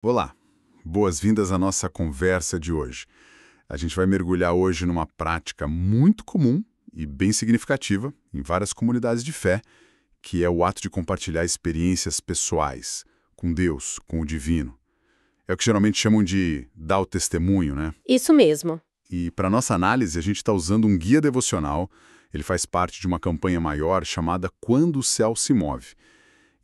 Olá, boas-vindas à nossa conversa de hoje. A gente vai mergulhar hoje numa prática muito comum e bem significativa em várias comunidades de fé, que é o ato de compartilhar experiências pessoais com Deus, com o divino. É o que geralmente chamam de dar o testemunho, né? Isso mesmo. E para nossa análise, a gente está usando um guia devocional. Ele faz parte de uma campanha maior chamada Quando o Céu se Move.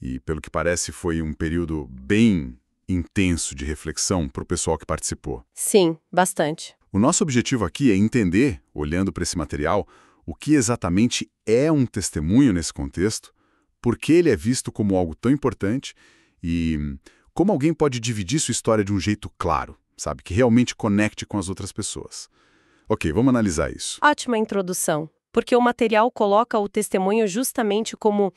E, pelo que parece, foi um período bem intenso de reflexão para o pessoal que participou. Sim, bastante. O nosso objetivo aqui é entender, olhando para esse material, o que exatamente é um testemunho nesse contexto, por que ele é visto como algo tão importante e como alguém pode dividir sua história de um jeito claro, sabe, que realmente conecte com as outras pessoas. Ok, vamos analisar isso. Ótima introdução, porque o material coloca o testemunho justamente como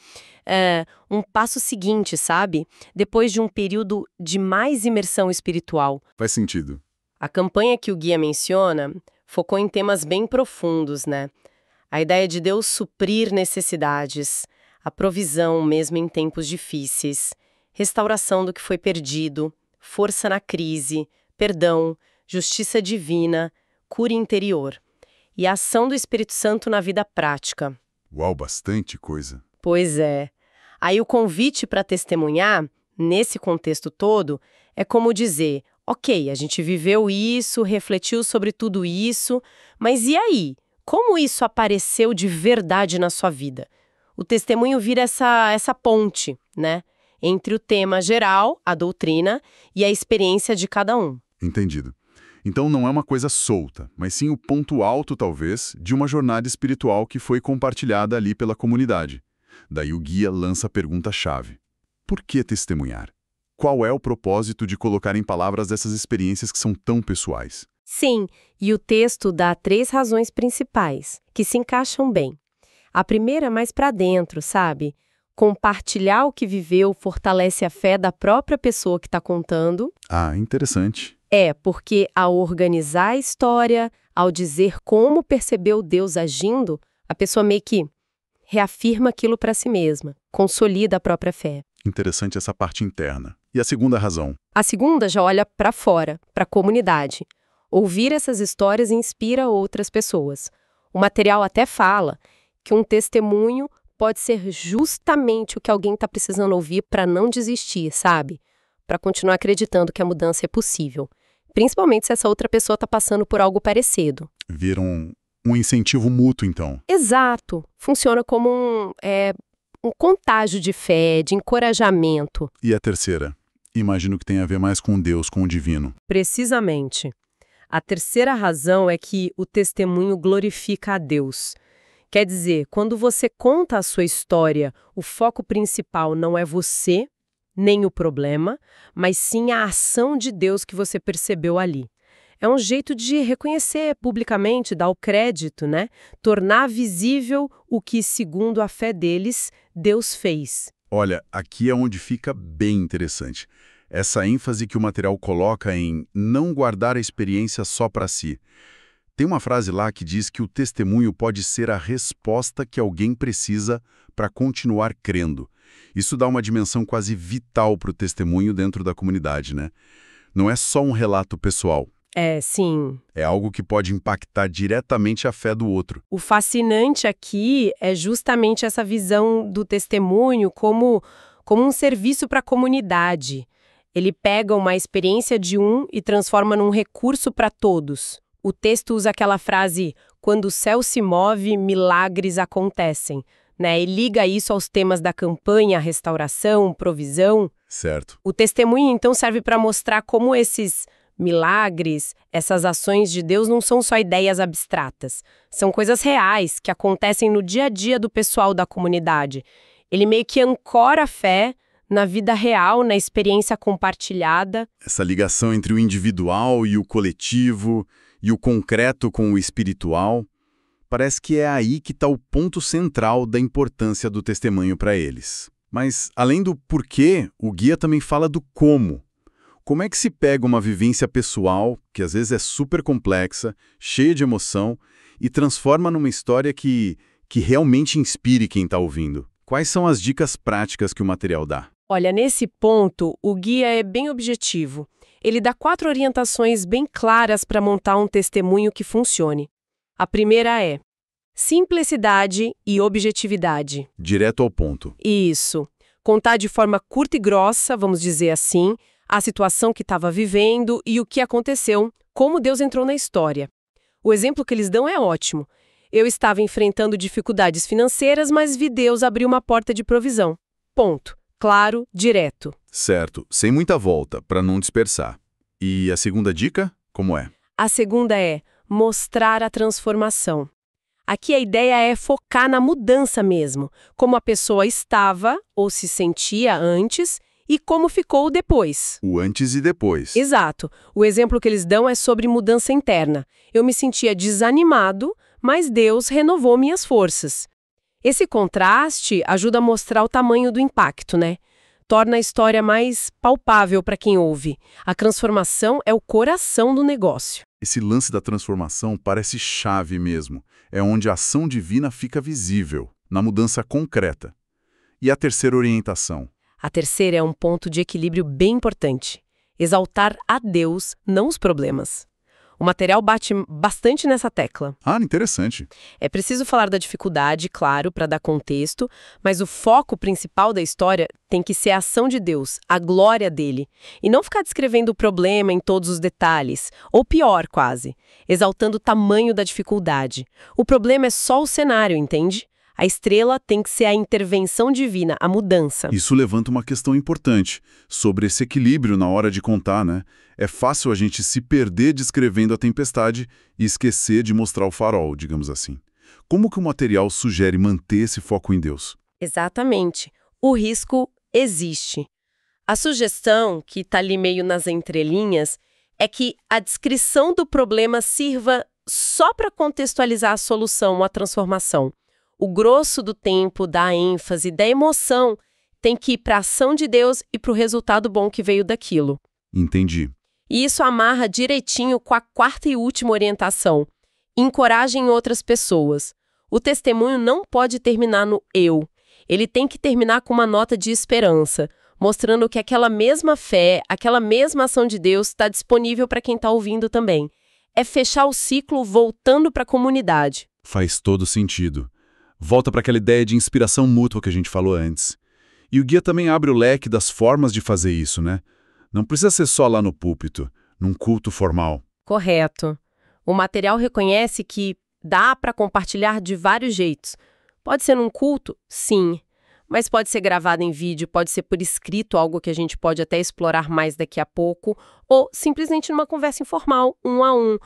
um passo seguinte, sabe? Depois de um período de mais imersão espiritual. Faz sentido. A campanha que o guia menciona focou em temas bem profundos, né? A ideia de Deus suprir necessidades, a provisão mesmo em tempos difíceis, restauração do que foi perdido, força na crise, perdão, justiça divina, cura interior e a ação do Espírito Santo na vida prática. Uau, bastante coisa. Pois é. Aí o convite para testemunhar, nesse contexto todo, é como dizer, ok, a gente viveu isso, refletiu sobre tudo isso, mas e aí? Como isso apareceu de verdade na sua vida? O testemunho vira essa ponte, né? Entre o tema geral, a doutrina, e a experiência de cada um. Entendido. Então não é uma coisa solta, mas sim o ponto alto, talvez, de uma jornada espiritual que foi compartilhada ali pela comunidade. Daí o guia lança a pergunta-chave. Por que testemunhar? Qual é o propósito de colocar em palavras essas experiências que são tão pessoais? Sim, e o texto dá 3 razões principais, que se encaixam bem. A primeira é mais para dentro, sabe? Compartilhar o que viveu fortalece a fé da própria pessoa que está contando. Ah, interessante. Porque ao organizar a história, ao dizer como percebeu Deus agindo, a pessoa meio que reafirma aquilo para si mesma, consolida a própria fé. Interessante essa parte interna. E a segunda razão? A segunda já olha para fora, para a comunidade. Ouvir essas histórias inspira outras pessoas. O material até fala que um testemunho pode ser justamente o que alguém está precisando ouvir para não desistir, sabe? Para continuar acreditando que a mudança é possível. Principalmente se essa outra pessoa está passando por algo parecido. Vira um incentivo mútuo, então. Exato. Funciona como um contágio de fé, de encorajamento. E a terceira? Imagino que tem a ver mais com Deus, com o divino. Precisamente. A terceira razão é que o testemunho glorifica a Deus. Quer dizer, quando você conta a sua história, o foco principal não é você, nem o problema, mas sim a ação de Deus que você percebeu ali. É um jeito de reconhecer publicamente, dar o crédito, né? Tornar visível o que, segundo a fé deles, Deus fez. Olha, aqui é onde fica bem interessante. Essa ênfase que o material coloca em não guardar a experiência só para si. Tem uma frase lá que diz que o testemunho pode ser a resposta que alguém precisa para continuar crendo. Isso dá uma dimensão quase vital para o testemunho dentro da comunidade, né? Não é só um relato pessoal. Sim. É algo que pode impactar diretamente a fé do outro. O fascinante aqui é justamente essa visão do testemunho como um serviço para a comunidade. Ele pega uma experiência de um e transforma num recurso para todos. O texto usa aquela frase, quando o céu se move, milagres acontecem, né? E liga isso aos temas da campanha, restauração, provisão. Certo. O testemunho, então, serve para mostrar como esses milagres, essas ações de Deus não são só ideias abstratas. São coisas reais que acontecem no dia a dia do pessoal da comunidade. Ele meio que ancora a fé na vida real, na experiência compartilhada. Essa ligação entre o individual e o coletivo, e o concreto com o espiritual, parece que é aí que está o ponto central da importância do testemunho para eles. Mas, além do porquê, o guia também fala do como. Como é que se pega uma vivência pessoal, que às vezes é super complexa, cheia de emoção, e transforma numa história que realmente inspire quem está ouvindo? Quais são as dicas práticas que o material dá? Olha, nesse ponto, o guia é bem objetivo. Ele dá 4 orientações bem claras para montar um testemunho que funcione. A primeira é simplicidade e objetividade. Direto ao ponto. Isso. Contar de forma curta e grossa, vamos dizer assim, a situação que estava vivendo e o que aconteceu, como Deus entrou na história. O exemplo que eles dão é ótimo. Eu estava enfrentando dificuldades financeiras, mas vi Deus abrir uma porta de provisão. Ponto. Claro, direto. Certo, sem muita volta, para não dispersar. E a segunda dica, como é? A segunda é mostrar a transformação. Aqui a ideia é focar na mudança mesmo, como a pessoa estava ou se sentia antes e como ficou depois. O antes e depois. Exato. O exemplo que eles dão é sobre mudança interna. Eu me sentia desanimado, mas Deus renovou minhas forças. Esse contraste ajuda a mostrar o tamanho do impacto, né? Torna a história mais palpável para quem ouve. A transformação é o coração do negócio. Esse lance da transformação parece chave mesmo. É onde a ação divina fica visível, na mudança concreta. E a terceira orientação? A terceira é um ponto de equilíbrio bem importante. Exaltar a Deus, não os problemas. O material bate bastante nessa tecla. Ah, interessante. É preciso falar da dificuldade, claro, para dar contexto, mas o foco principal da história tem que ser a ação de Deus, a glória dele, e não ficar descrevendo o problema em todos os detalhes, ou pior, quase, exaltando o tamanho da dificuldade. O problema é só o cenário, entende? A estrela tem que ser a intervenção divina, a mudança. Isso levanta uma questão importante, sobre esse equilíbrio na hora de contar, né? É fácil a gente se perder descrevendo a tempestade e esquecer de mostrar o farol, digamos assim. Como que o material sugere manter esse foco em Deus? Exatamente. O risco existe. A sugestão, que está ali meio nas entrelinhas, é que a descrição do problema sirva só para contextualizar a solução, a transformação. O grosso do tempo, da ênfase, da emoção, tem que ir para a ação de Deus e para o resultado bom que veio daquilo. Entendi. E isso amarra direitinho com a quarta e última orientação. Encorajem outras pessoas. O testemunho não pode terminar no eu. Ele tem que terminar com uma nota de esperança, mostrando que aquela mesma fé, aquela mesma ação de Deus está disponível para quem está ouvindo também. É fechar o ciclo voltando para a comunidade. Faz todo sentido. Volta para aquela ideia de inspiração mútua que a gente falou antes. E o guia também abre o leque das formas de fazer isso, né? Não precisa ser só lá no púlpito, num culto formal. Correto. O material reconhece que dá para compartilhar de vários jeitos. Pode ser num culto? Sim. Mas pode ser gravado em vídeo, pode ser por escrito, algo que a gente pode até explorar mais daqui a pouco, ou simplesmente numa conversa informal, 1 a 1,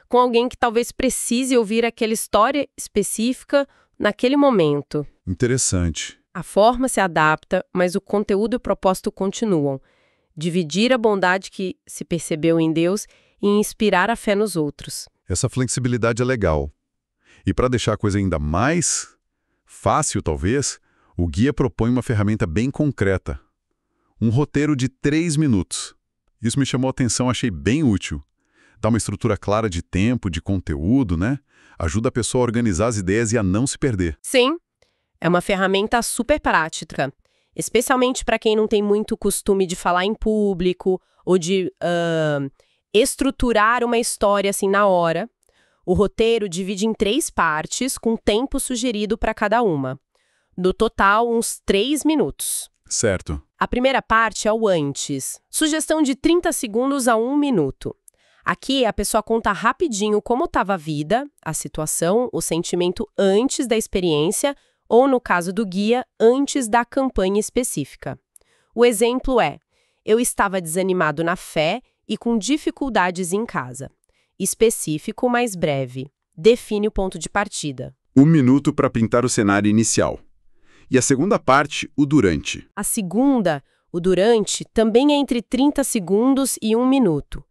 com alguém que talvez precise ouvir aquela história específica naquele momento. Interessante. A forma se adapta, mas o conteúdo e o propósito continuam. Dividir a bondade que se percebeu em Deus e inspirar a fé nos outros. Essa flexibilidade é legal. E para deixar a coisa ainda mais fácil, talvez, o guia propõe uma ferramenta bem concreta. Um roteiro de 3 minutos. Isso me chamou a atenção, achei bem útil. Dá uma estrutura clara de tempo, de conteúdo, né? Ajuda a pessoa a organizar as ideias e a não se perder. Sim, é uma ferramenta super prática, especialmente para quem não tem muito costume de falar em público ou de estruturar uma história assim na hora. O roteiro divide em 3 partes, com tempo sugerido para cada uma. No total, uns 3 minutos. Certo. A primeira parte é o antes. Sugestão de 30 segundos a 1 minuto. Aqui, a pessoa conta rapidinho como estava a vida, a situação, o sentimento antes da experiência, ou, no caso do guia, antes da campanha específica. O exemplo é: eu estava desanimado na fé e com dificuldades em casa. Específico, mas breve. Define o ponto de partida. 1 minuto para pintar o cenário inicial. E a segunda parte, o durante. A segunda, o durante, também é entre 30 segundos e 1 minuto.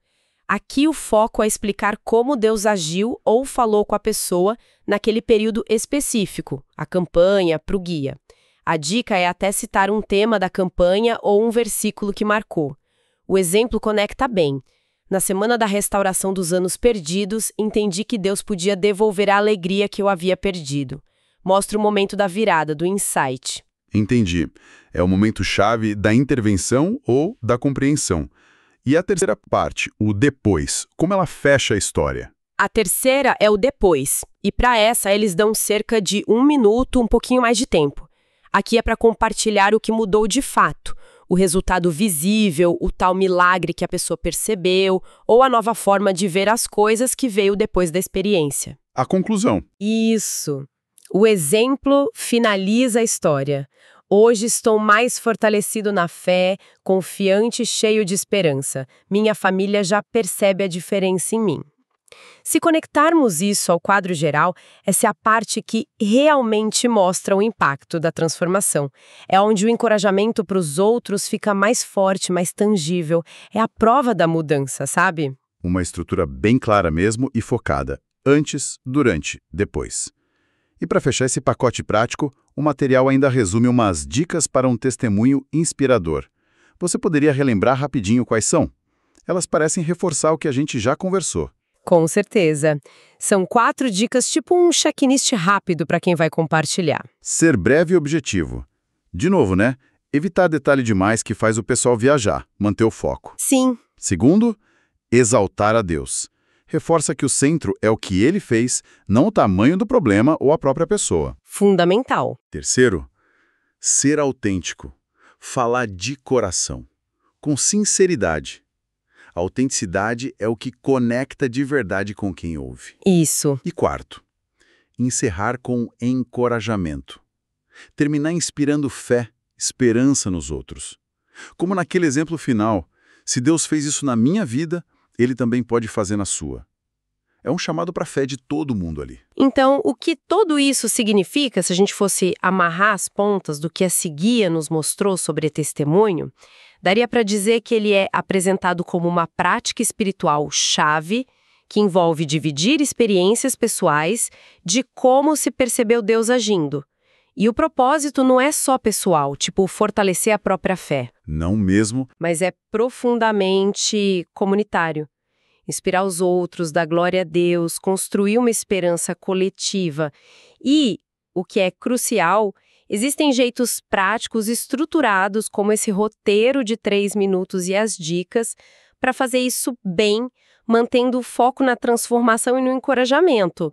Aqui o foco é explicar como Deus agiu ou falou com a pessoa naquele período específico, a campanha, para o guia. A dica é até citar um tema da campanha ou um versículo que marcou. O exemplo conecta bem. Na semana da restauração dos anos perdidos, entendi que Deus podia devolver a alegria que eu havia perdido. Mostra o momento da virada, do insight. Entendi. É o momento-chave da intervenção ou da compreensão. E a terceira parte, o depois, como ela fecha a história? A terceira é o depois, e para essa eles dão cerca de 1 minuto, um pouquinho mais de tempo. Aqui é para compartilhar o que mudou de fato, o resultado visível, o tal milagre que a pessoa percebeu, ou a nova forma de ver as coisas que veio depois da experiência. A conclusão. Isso. O exemplo finaliza a história. Hoje estou mais fortalecido na fé, confiante e cheio de esperança. Minha família já percebe a diferença em mim. Se conectarmos isso ao quadro geral, essa é a parte que realmente mostra o impacto da transformação. É onde o encorajamento para os outros fica mais forte, mais tangível. É a prova da mudança, sabe? Uma estrutura bem clara mesmo e focada. Antes, durante, depois. E para fechar esse pacote prático, o material ainda resume umas dicas para um testemunho inspirador. Você poderia relembrar rapidinho quais são? Elas parecem reforçar o que a gente já conversou. Com certeza. São 4 dicas, tipo um checklist rápido para quem vai compartilhar. Ser breve e objetivo. De novo, né? Evitar detalhe demais que faz o pessoal viajar, manter o foco. Sim. Segundo, exaltar a Deus. Reforça que o centro é o que ele fez, não o tamanho do problema ou a própria pessoa. Fundamental. Terceiro, ser autêntico. Falar de coração, com sinceridade. A autenticidade é o que conecta de verdade com quem ouve. Isso. E quarto, encerrar com encorajamento. Terminar inspirando fé, esperança nos outros. Como naquele exemplo final, se Deus fez isso na minha vida, Ele também pode fazer na sua. É um chamado para a fé de todo mundo ali. Então, o que tudo isso significa, se a gente fosse amarrar as pontas do que a Guia nos mostrou sobre testemunho, daria para dizer que ele é apresentado como uma prática espiritual chave que envolve dividir experiências pessoais de como se percebeu Deus agindo. E o propósito não é só pessoal, tipo fortalecer a própria fé. Não mesmo. Mas é profundamente comunitário. Inspirar os outros, dar glória a Deus, construir uma esperança coletiva. E, o que é crucial, existem jeitos práticos estruturados, como esse roteiro de 3 minutos e as dicas, para fazer isso bem, mantendo o foco na transformação e no encorajamento.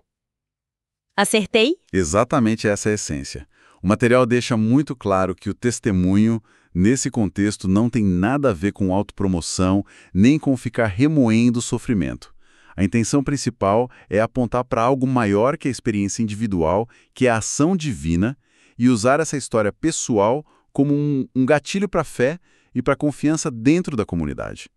Acertei? Exatamente essa é a essência. O material deixa muito claro que o testemunho, nesse contexto, não tem nada a ver com autopromoção, nem com ficar remoendo o sofrimento. A intenção principal é apontar para algo maior que a experiência individual, que é a ação divina, e usar essa história pessoal como um gatilho para a fé e para a confiança dentro da comunidade.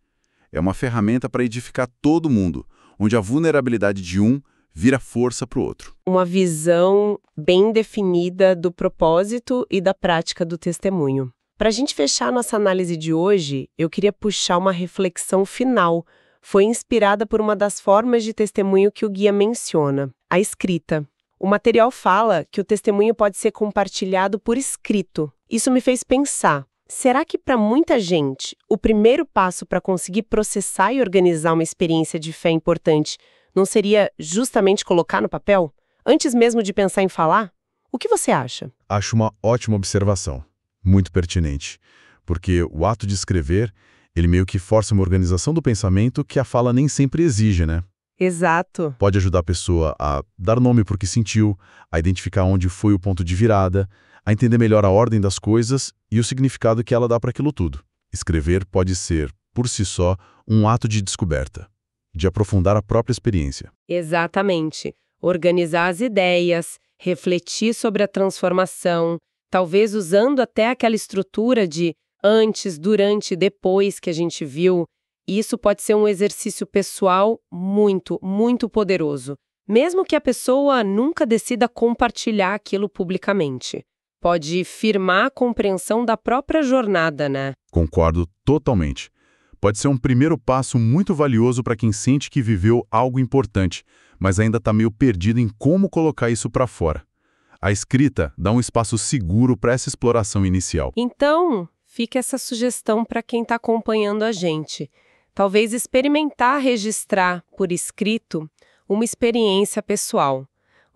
É uma ferramenta para edificar todo mundo, onde a vulnerabilidade de um vira força para o outro. Uma visão bem definida do propósito e da prática do testemunho. Para a gente fechar nossa análise de hoje, eu queria puxar uma reflexão final. Foi inspirada por uma das formas de testemunho que o guia menciona, a escrita. O material fala que o testemunho pode ser compartilhado por escrito. Isso me fez pensar, será que para muita gente, o primeiro passo para conseguir processar e organizar uma experiência de fé importante não seria justamente colocar no papel? Antes mesmo de pensar em falar? O que você acha? Acho uma ótima observação, muito pertinente, porque o ato de escrever, ele meio que força uma organização do pensamento que a fala nem sempre exige, né? Exato. Pode ajudar a pessoa a dar nome para o que sentiu, a identificar onde foi o ponto de virada, a entender melhor a ordem das coisas e o significado que ela dá para aquilo tudo. Escrever pode ser, por si só, um ato de descoberta, de aprofundar a própria experiência. Exatamente. Organizar as ideias, refletir sobre a transformação, talvez usando até aquela estrutura de antes, durante, depois que a gente viu. Isso pode ser um exercício pessoal muito, muito poderoso. Mesmo que a pessoa nunca decida compartilhar aquilo publicamente. Pode firmar a compreensão da própria jornada, né? Concordo totalmente. Pode ser um primeiro passo muito valioso para quem sente que viveu algo importante, mas ainda está meio perdido em como colocar isso para fora. A escrita dá um espaço seguro para essa exploração inicial. Então, fica essa sugestão para quem está acompanhando a gente. Talvez experimentar registrar por escrito uma experiência pessoal.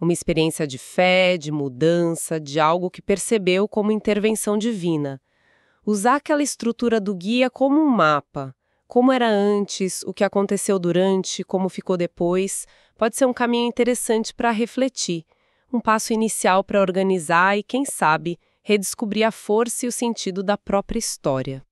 Uma experiência de fé, de mudança, de algo que percebeu como intervenção divina. Usar aquela estrutura do guia como um mapa. Como era antes, o que aconteceu durante, como ficou depois, pode ser um caminho interessante para refletir. Um passo inicial para organizar e, quem sabe, redescobrir a força e o sentido da própria história.